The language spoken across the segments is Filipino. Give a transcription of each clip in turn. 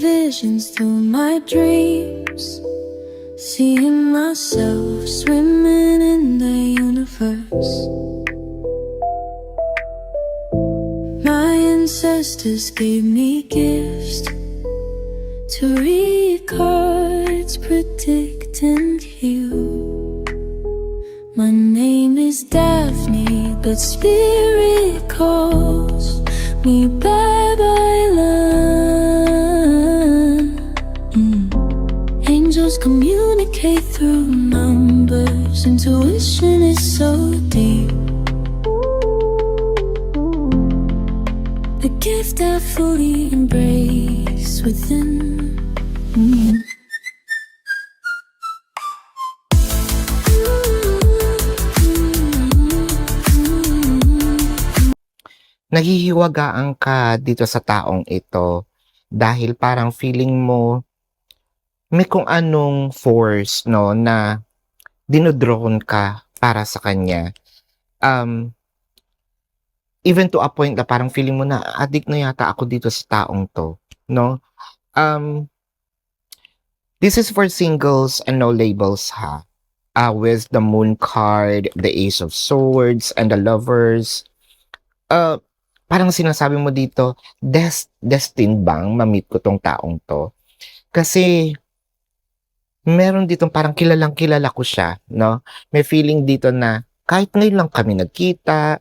visions through my dreams, seeing myself swimming in the universe. My ancestors gave me gifts to read cards, predict and heal. My name is Daphne, but spirit calls me Babylon. Angels communicate through numbers. Intuition is so deep. The gift I fully embrace within. Nahihiwagaan ka dito sa taong ito dahil parang feeling mo may kung anong force, no, na dinodrown ka para sa kanya. Even to a point na parang feeling mo na addict na yata ako dito sa taong to, no? This is for singles and no labels, ha? With the Moon card, the Ace of Swords, and the Lovers. Parang sinasabi mo dito, destined bang ma-meet ko tong taong to? Kasi meron ditong parang kilalang kilala ko siya, no? May feeling dito na kahit ngayon lang kami nagkita,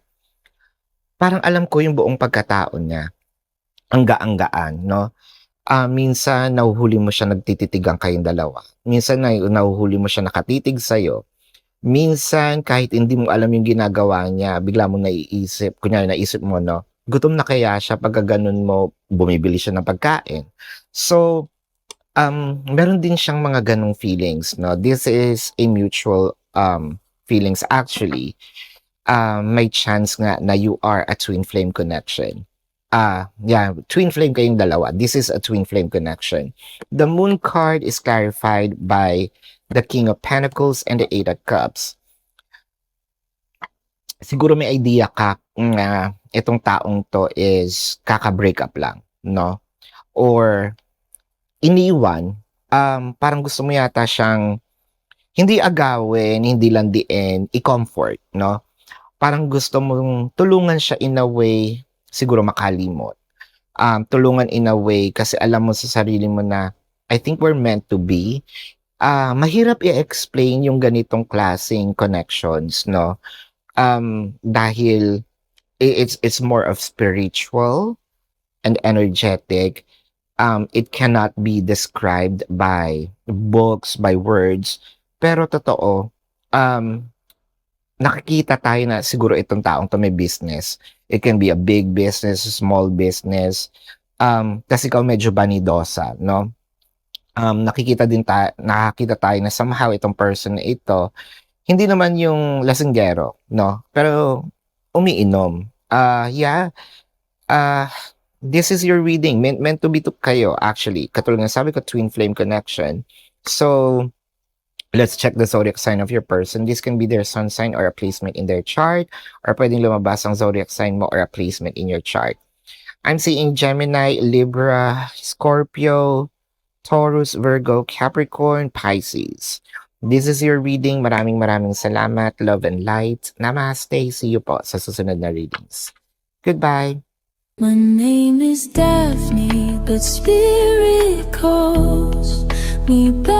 parang alam ko yung buong pagkatao niya. Ang gaan, no? Minsan nahuhuli mo siya nagtititigan kayong dalawa. Minsan nahuhuli mo siya nakatitig sa'yo. Minsan kahit hindi mo alam yung ginagawa niya, bigla mo naiisip, kunyari naisip mo, no? Gutom na kaya siya pagka ganun mo, bumibili siya ng pagkain. So, meron din siyang mga ganong feelings, no? This is a mutual feelings actually. May chance nga na you are a twin flame connection. Twin flame kayong dalawa. This is a twin flame connection. The Moon card is clarified by the King of Pentacles and the Eight of Cups. Siguro may idea ka na itong taong to is kaka-break up lang, no? Or iniwan, parang gusto mo yata siyang hindi agawin, hindi landiin, i-comfort, no? Parang gusto mong tulungan siya in a way, siguro makalimot. Tulungan in a way kasi alam mo sa sarili mo na I think we're meant to be. Mahirap i-explain yung ganitong klaseng connections, no? Dahil it's more of spiritual and energetic. It cannot be described by books, by words. Pero totoo, nakikita tayo na siguro itong taong to may business. It can be a big business, a small business. Kasi ikaw medyo banidosa, no? Nakikita tayo na somehow itong person na ito, hindi naman yung lasinggero, no? Pero umiinom. This is your reading. Meant to be to kayo, actually. Katulad ng sabi ko, twin flame connection. So, let's check the zodiac sign of your person. This can be their sun sign or a placement in their chart, or pwedeng lumabas ang zodiac sign mo or a placement in your chart. I'm seeing Gemini, Libra, Scorpio, Taurus, Virgo, Capricorn, Pisces. This is your reading. Maraming salamat. Love and light. Namaste. See you po sa susunod na readings. Goodbye. My name is Daphne, but spirit calls me back.